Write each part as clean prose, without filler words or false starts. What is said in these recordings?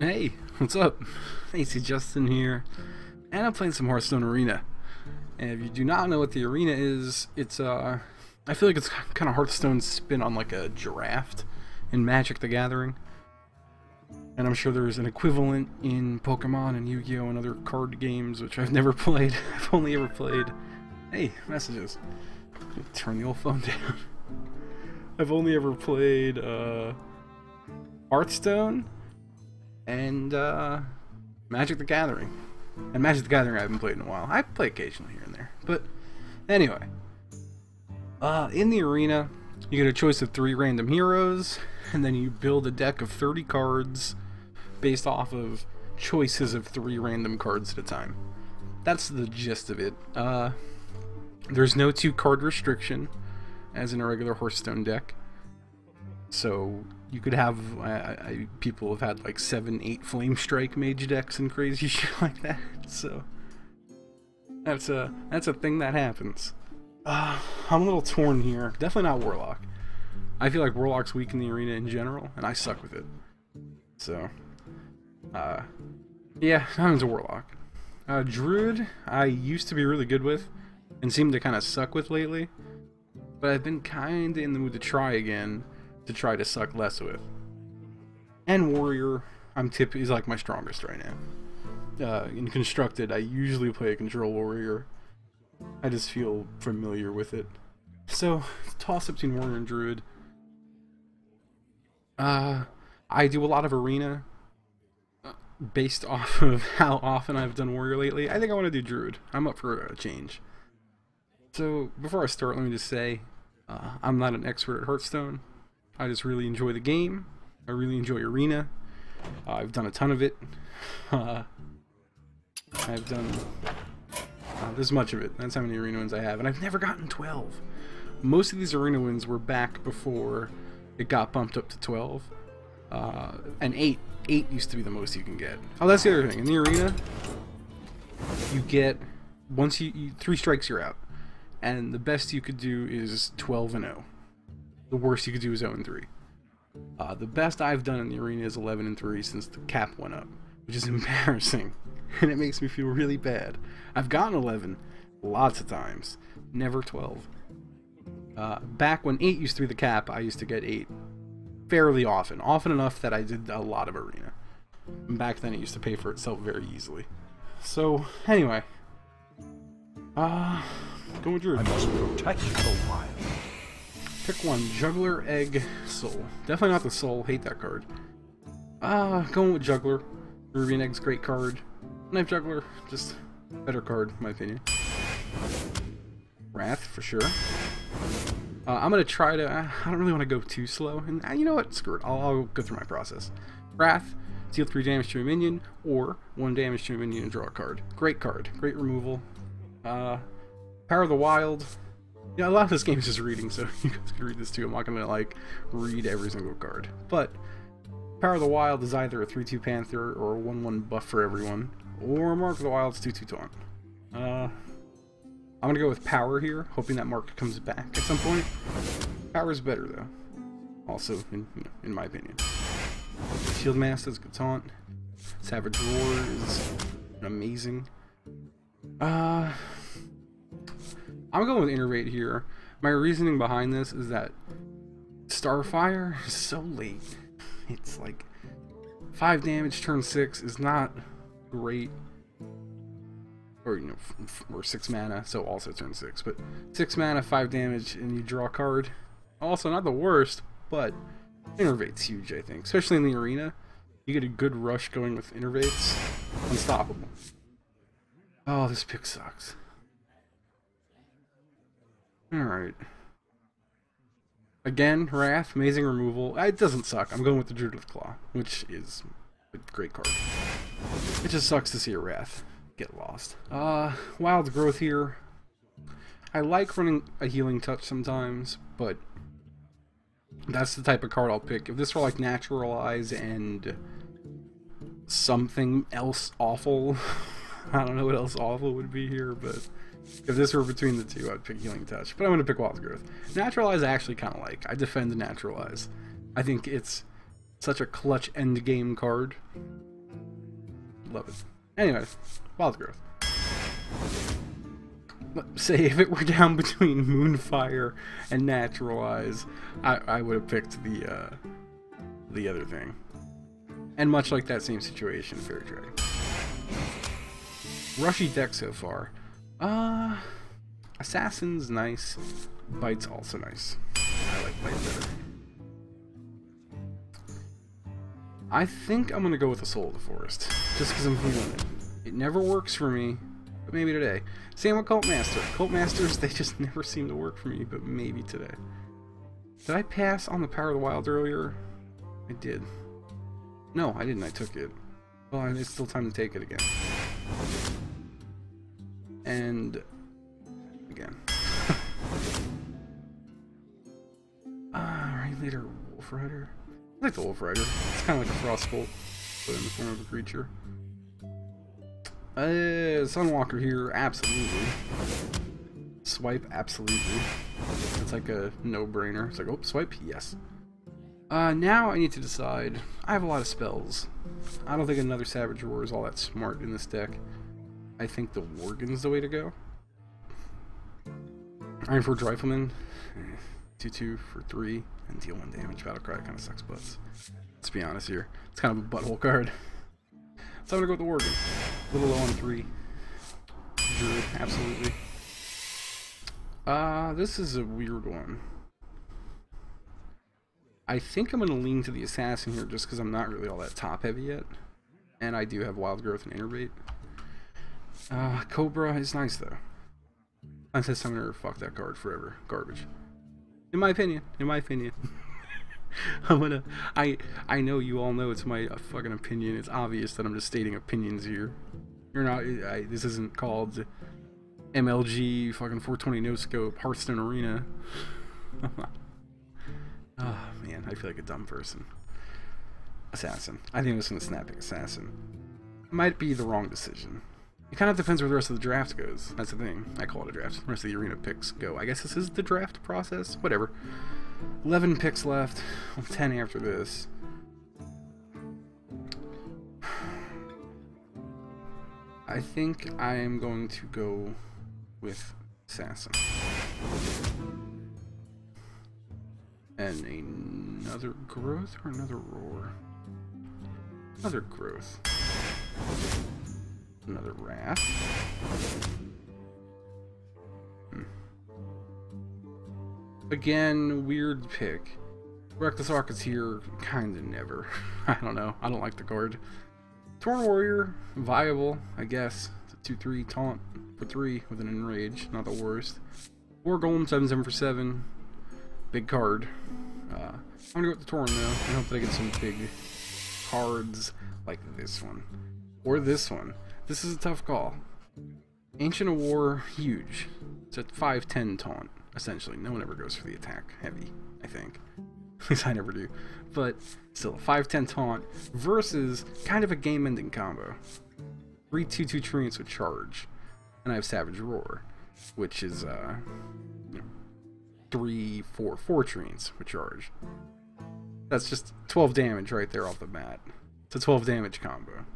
Hey, what's up? HCJustin here, and I'm playing some Hearthstone Arena. And if you do not know what the arena is, it's I feel like it's kind of Hearthstone's spin on like a draft in Magic the Gathering. And I'm sure there's an equivalent in Pokemon and Yu-Gi-Oh! And other card games, which I've never played. I've only ever played... Hey, messages. Turn the old phone down. I've only ever played Hearthstone and Magic the Gathering. And Magic the Gathering I haven't played in a while. I play occasionally here and there. But anyway, in the arena, you get a choice of 3 random heroes, and then you build a deck of 30 cards based off of choices of 3 random cards at a time. That's the gist of it. There's no 2-card restriction, as in a regular Hearthstone deck. So you could have people have had like 7, 8 Flame Strike Mage decks and crazy shit like that. So that's a thing that happens. I'm a little torn here. Definitely not Warlock. I feel like Warlock's weak in the arena in general, and I suck with it. So yeah, I'm into Warlock. Druid I used to be really good with and seem to kind of suck with lately, but I've been kind of in the mood to try again, to try to suck less with. And Warrior, is like my strongest right now. In Constructed, I usually play a Control Warrior. I just feel familiar with it. So, toss up between Warrior and Druid. I do a lot of Arena, based off of how often I've done Warrior lately. I think I want to do Druid. I'm up for a change. So, before I start, let me just say, I'm not an expert at Hearthstone. I just really enjoy the game. I really enjoy Arena. I've done a ton of it. I've done this much of it. That's how many Arena wins I have. And I've never gotten 12. Most of these Arena wins were back before it got bumped up to 12. And 8. 8 used to be the most you can get. Oh, that's the other thing. In the Arena, you get... Once you 3 strikes, you're out. And the best you could do is 12 and 0. The worst you could do is 0 and 3. The best I've done in the arena is 11 and 3 since the cap went up, which is embarrassing, and it makes me feel really bad. I've gotten 11 lots of times, never 12. Back when 8 used to be the cap, I used to get 8 fairly often enough that I did a lot of arena. And back then it used to pay for itself very easily. So anyway, going with Druid. I must protect the wild. Pick one. Juggler, Egg, Soul. Definitely not the Soul. Hate that card. Going with Juggler. Ruby and Egg's great card. Knife Juggler, just better card, in my opinion. Wrath, for sure. I'm going to try to... I don't really want to go too slow. And you know what? Screw it. I'll go through my process. Wrath, deal 3 damage to a minion, or 1 damage to a minion and draw a card. Great card. Great removal. Power of the Wild... Yeah, a lot of this game is just reading, so you guys can read this too. I'm not going to, like, read every single card. But, Power of the Wild is either a 3-2 Panther or a 1-1 buff for everyone, or Mark of the Wild's 2-2 Taunt. I'm going to go with Power here, hoping that Mark comes back at some point. Power is better, though. Also, in my opinion. Shield Master is good taunt. Savage Roar is amazing. I'm going with Innervate here. My reasoning behind this is that Starfire is so late. It's like 5 damage turn 6 is not great. Or, you know, or 6 mana, so also turn 6. But 6 mana, 5 damage, and you draw a card. Also not the worst, but Innervate's huge, I think. Especially in the arena. You get a good rush going with Innervates. Unstoppable. Oh, this pick sucks. Alright. Again, Wrath, amazing removal. It doesn't suck. I'm going with the Druid with Claw, which is a great card. It just sucks to see a Wrath get lost. Wild Growth here. I like running a Healing Touch sometimes, but that's the type of card I'll pick. If this were like Naturalize and something else awful, I don't know what else awful would be here, but... If this were between the two, I'd pick Healing Touch. But I'm going to pick Wild Growth. Naturalize I actually kind of like. I defend Naturalize. I think it's such a clutch endgame card. Love it. Anyway, wild growth. Let's say if it were down between Moonfire and Natural Eyes, I would have picked the other thing. And much like that same situation, Fairy Dragon. Rushy deck so far. Assassin's nice. Bite's also nice. I like Bite better. I think I'm gonna go with the Soul of the Forest, just because I'm feeling it. It never works for me, but maybe today. Same with Cult Master. Cult Masters, they just never seem to work for me, but maybe today. Did I pass on the Power of the Wild earlier? I did. No, I didn't. I took it. Well, there's still time to take it again. And again. Right later, Wolf Rider. I like the Wolf Rider. It's kind of like a Frost Bolt, but in the form of a creature. Sunwalker here, absolutely. Swipe, absolutely. It's like a no-brainer. It's like, oh, swipe, yes. Now I need to decide. I have a lot of spells. I don't think another Savage Roar is all that smart in this deck. I think the Worgen's the way to go. Ironforge Rifleman, 2/2 for 3 and deal 1 damage. Battlecry kind of sucks butts. Let's be honest here. It's kind of a butthole card. So I'm gonna go with the Worgen. A little low on 3. Druid, absolutely. This is a weird one. I think I'm gonna lean to the Assassin here just because I'm not really all that top heavy yet. And I do have Wild Growth and Innervate. Cobra is nice though. Unless Summoner, fuck that card forever. Garbage. In my opinion. In my opinion. I know you all know it's my fucking opinion. It's obvious that I'm just stating opinions here. You're not, this isn't called MLG fucking 420 no scope Hearthstone Arena. Oh man, I feel like a dumb person. Assassin. I think I was gonna snap pick Assassin. Might be the wrong decision. It kind of depends where the rest of the draft goes. That's the thing. I call it a draft. The rest of the arena picks go. I guess this is the draft process? Whatever. 11 picks left. 10 after this. I think I am going to go with Assassin. And another growth or another roar? Another growth. Another wrath. Again, weird pick. Reckless Rockets here, kinda never. I don't know. I don't like the card. Torn Warrior, viable, I guess. It's a 2/3 taunt for 3 with an Enrage, not the worst. War Golem, 7/7 for 7. Big card. I'm gonna go with the Torn though. I hope that I get some big cards like this one. Or this one. This is a tough call. Ancient of War, huge. It's a 5/10 taunt, essentially. No one ever goes for the attack heavy, I think. At least I never do. But still, a 5/10 taunt versus kind of a game-ending combo. 3 2/2 treants with charge. And I have Savage Roar, which is 3 4 4 treants with charge. That's just 12 damage right there off the bat. It's a 12 damage combo.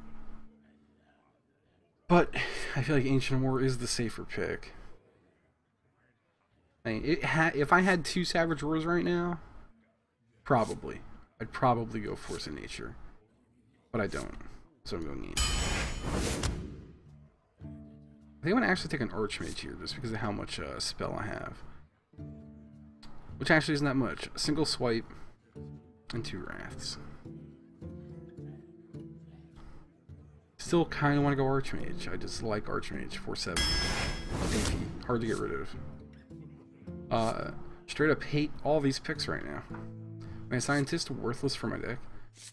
But I feel like Ancient War is the safer pick. I mean, if I had 2 Savage Roars right now, probably. I'd probably go Force of Nature. But I don't. So I'm going Ancient. I think I'm going to actually take an Archmage here just because of how much spell I have. Which actually isn't that much. A single swipe and 2 Wraths. Still kind of want to go Archmage. I just like Archmage. 4/7. AP. Hard to get rid of. Straight up hate all these picks right now. My Scientist, worthless for my deck.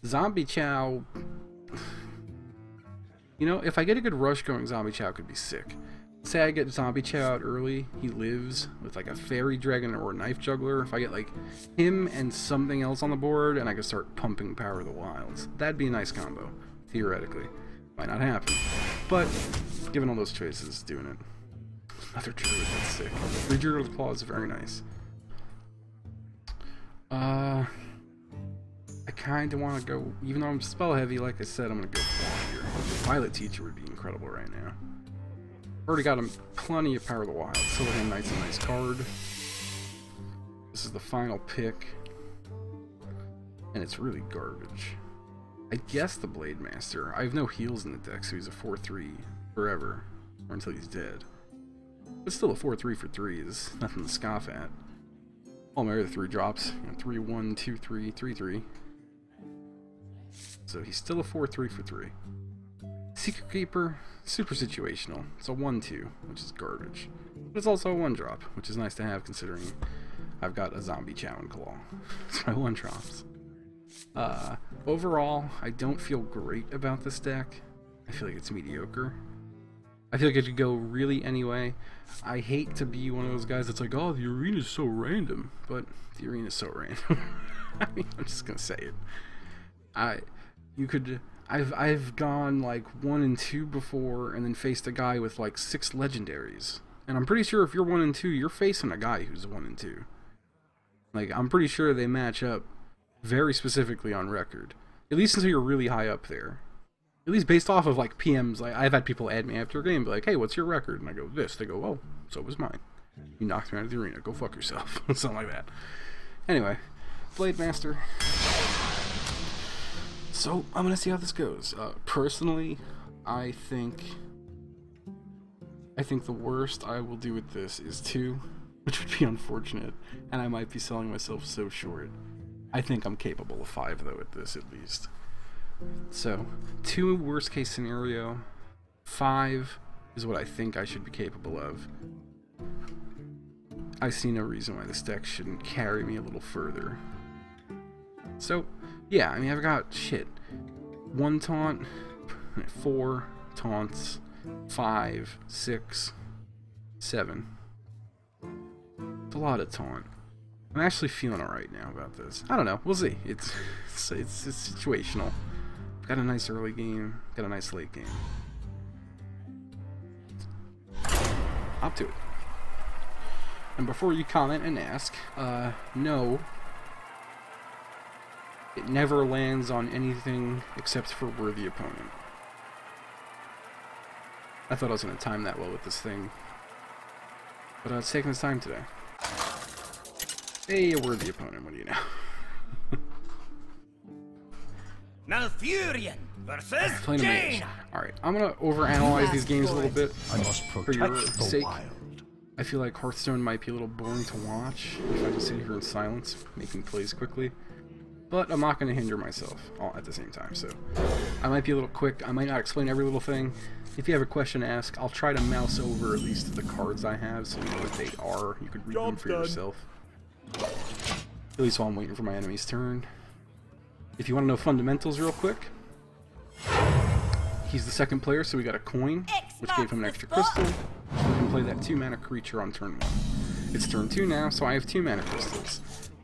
Zombie Chow. You know, if I get a good rush going, Zombie Chow could be sick. Say I get Zombie Chow out early, he lives with like a Fairy Dragon or a Knife Juggler. If I get like him and something else on the board, and I can start pumping Power of the Wilds. That'd be a nice combo, theoretically. Might not happen. But, given all those choices, doing it. Another Druid, that's sick. 3 Druid with Claw is very nice. I kind of want to go, even though I'm spell heavy, like I said, I'm going to go Claw here. Violet Teacher would be incredible right now. Already got him plenty of Power of the Wild. Silverhand Knight's a nice card. This is the final pick. And it's really garbage. I guess the Blade Master. I have no heals in the deck, so he's a 4-3 forever. Or until he's dead. But still a 4-3 for 3 is nothing to scoff at. All my other 3 drops. 3-1, 2-3, 3-3. So he's still a 4-3 for 3. Secret Keeper, super situational. It's a 1-2, which is garbage. But it's also a 1-drop, which is nice to have considering I've got a Zombie Chow and Claw. It's my 1-drops. Overall, I don't feel great about this deck. I feel like it's mediocre. I feel like it could go really any way. I hate to be one of those guys that's like, oh, the arena's so random. But the arena's so random. I mean, I'm just gonna say it. I've gone like 1 and 2 before and then faced a guy with like 6 legendaries. And I'm pretty sure if you're 1 and 2, you're facing a guy who's 1 and 2. Like, I'm pretty sure they match up very specifically on record. At least until you're really high up there. At least based off of like PMs. Like, I've had people add me after a game, be like, hey, what's your record? And I go, this. They go, oh, so was mine. You knocked me out of the arena. Go fuck yourself. Something like that. Anyway, Blade Master. So, I'm gonna see how this goes. Personally, I think the worst I will do with this is 2, which would be unfortunate, and I might be selling myself so short. I think I'm capable of 5, though, at this, at least. So, 2 worst case scenario, 5 is what I think I should be capable of. I see no reason why this deck shouldn't carry me a little further. So, yeah, I mean, I've got, shit, 1 taunt, 4 taunts, 5, 6, 7. It's a lot of taunt. I'm actually feeling alright now about this. I don't know, we'll see. It's situational. Got a nice early game, got a nice late game. Up to it. And before you comment and ask, no. It never lands on anything except for worthy opponent. I thought I was going to time that well with this thing. But it's taking its time today. Hey, a worthy opponent, what do you know? Malfurion versus Jaina. Alright, I'm going to overanalyze these games a little bit I must for your protect the sake. wild. I feel like Hearthstone might be a little boring to watch if I just sit here in silence, making plays quickly. But I'm not going to hinder myself all at the same time, so I might be a little quick. I might not explain every little thing. If you have a question to ask, I'll try to mouse over at least the cards I have so you know what they are. You could read them for yourself. At least while I'm waiting for my enemy's turn. If you want to know fundamentals real quick, he's the second player, so we got a coin, which gave him an extra crystal. We can play that 2-mana creature on turn 1. It's turn 2 now, so I have 2 mana crystals.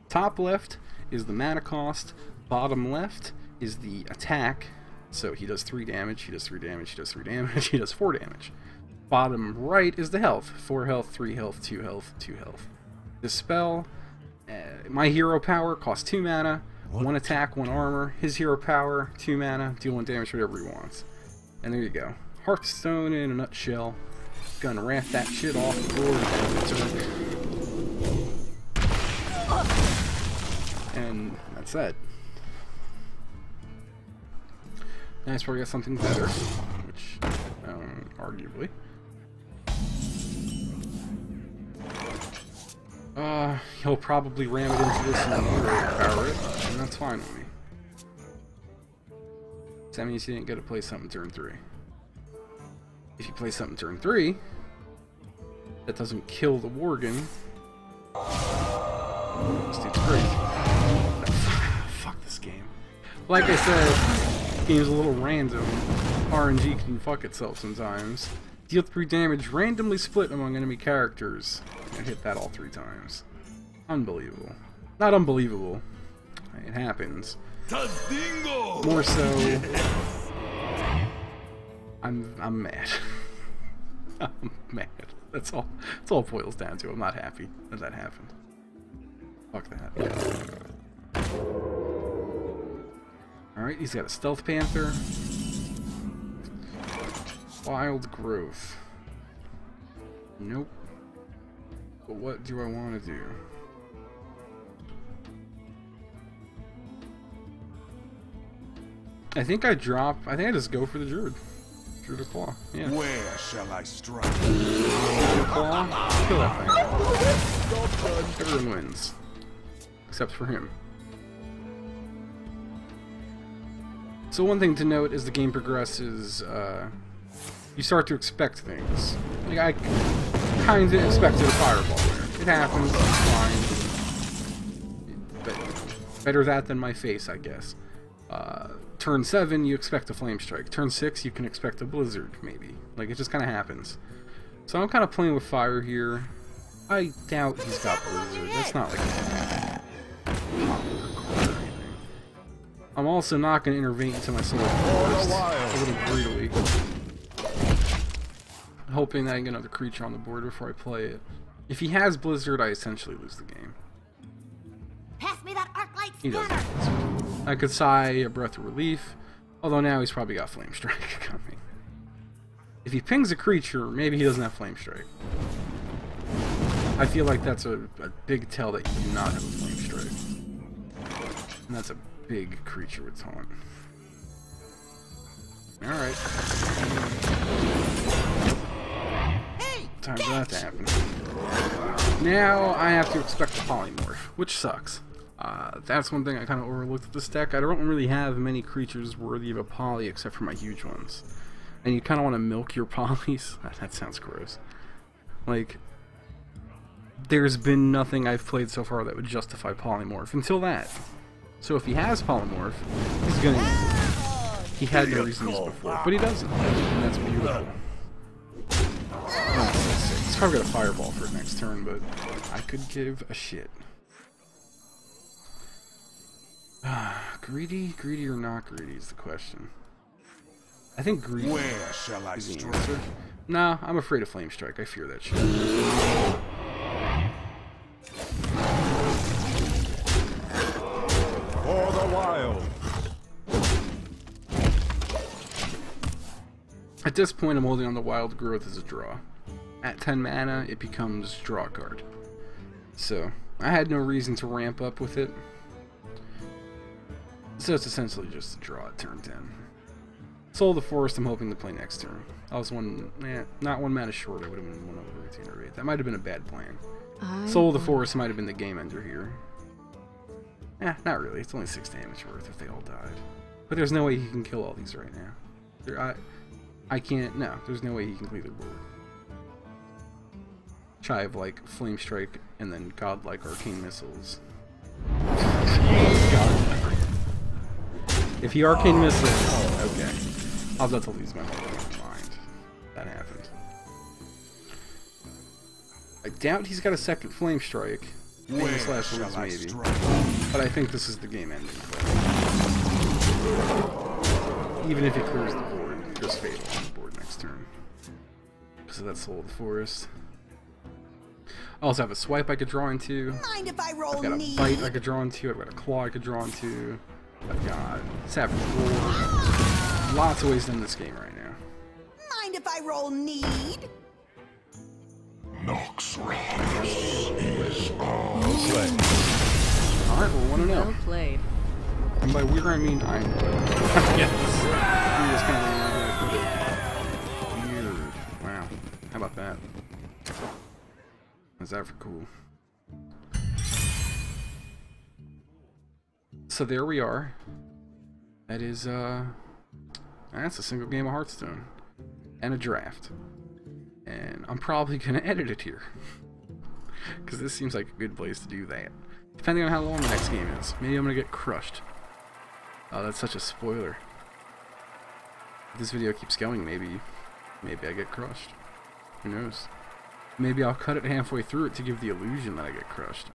Top left is the mana cost, bottom left is the attack, so he does 3 damage, he does 3 damage, he does 3 damage, he does 4 damage. Bottom right is the health, 4 health, 3 health, 2 health, 2 health. This spell, my hero power costs 2 mana, 1 attack, 1 armor, his hero power, 2 mana, deal 1 damage, whatever he wants. And there you go. Hearthstone in a nutshell. Gonna raft that shit off the board. And that's that. Now it's probably got something better, which, arguably. He'll probably ram it into this and overpower it, and that's fine with me. So that means he didn't get to play something turn 3. If you play something turn 3, that doesn't kill the Worgen. This dude's crazy. Fuck this game. Like I said, this game's a little random. RNG can fuck itself sometimes. Deal 3 damage randomly split among enemy characters. And hit that all 3 times. Unbelievable. Not unbelievable. It happens. More so, I'm mad. I'm mad. That's all it boils down to. I'm not happy that that happened. Fuck that. Alright, he's got a Stealth Panther. Wild Growth. Nope. But what do I want to do? I think I just go for the Druid. Druid Claw, yeah. Where shall I strike? Druid Claw, kill that thing. Everyone wins. Except for him. So one thing to note as the game progresses, you start to expect things. Like, I kind of expected a fireball there. It happens, it's fine. But better that than my face, I guess. Turn 7, you expect a flame strike. Turn 6, you can expect a blizzard, maybe. Like, it just kind of happens. So I'm kind of playing with fire here. I doubt he's got blizzard. That's not like a I'm also not going to intervene into my solar forest a little brutally. Hoping that I get another creature on the board before I play it. If he has blizzard, I essentially lose the game. Pass me that arc light He scanner. doesn't. I could sigh a breath of relief, although now he's probably got Flame Strike coming. If he pings a creature, maybe he doesn't have Flame Strike. I feel like that's a big tell that you do not have a Flame Strike. And that's a big creature with taunt. Alright. Time for that to happen. Now I have to expect a polymorph, which sucks. That's one thing I kind of overlooked with this deck. I don't really have many creatures worthy of a poly except for my huge ones. And you kind of want to milk your polys. That sounds gross. Like, there's been nothing I've played so far that would justify polymorph until that. So if he has polymorph, he's gonna use it. He had no reason to use it before, but he doesn't. And that's beautiful. Oh, he's probably got a fireball for it next turn, but I could give a shit. Greedy or not greedy is the question. I think greedy. Where shall I is the strike? answer. Nah, I'm afraid of Flame Strike. I fear that shit. For the wild. At this point, I'm holding on the Wild Growth as a draw. At 10 mana, it becomes draw card. So, I had no reason to ramp up with it. So it's essentially just a draw at turn 10. Soul of the Forest, I'm hoping to play next turn. I was not one mana short. I would have been 1 over routine or 8. That might have been a bad plan. Soul of the Forest might have been the game ender here. Not really. It's only 6 damage worth if they all died. But there's no way he can kill all these right now. I can't. No, there's no way he can clear the board. Shy of like Flame Strike and then godlike Arcane Missiles. Godlike. If he Arcane Missiles, okay. I was about to lose my mind. That happened. I doubt he's got a second Flame Strike. Maybe slash lose maybe. But I think this is the game ending play. Even if he clears the board, there's Fatal on the board next turn. So that's Soul of the Forest. I also have a Swipe I could draw into. Mind if I roll I've got a need? Bite I could draw into. I've got a Claw I could draw into. I've got Savage Roar. Lots of ways to end this game right now. Mind if I roll need? Nox is all. Alright, we're 1-0. Well played. And by we're I mean I'm yes. Weird. Wow. How about that? How's that for cool? So there we are. That is that's a single game of Hearthstone. And a draft. And I'm probably gonna edit it here. Because this seems like a good place to do that. Depending on how long the next game is. Maybe I'm gonna get crushed. Oh, that's such a spoiler. If this video keeps going, maybe I get crushed. Who knows? Maybe I'll cut it halfway through it to give the illusion that I get crushed.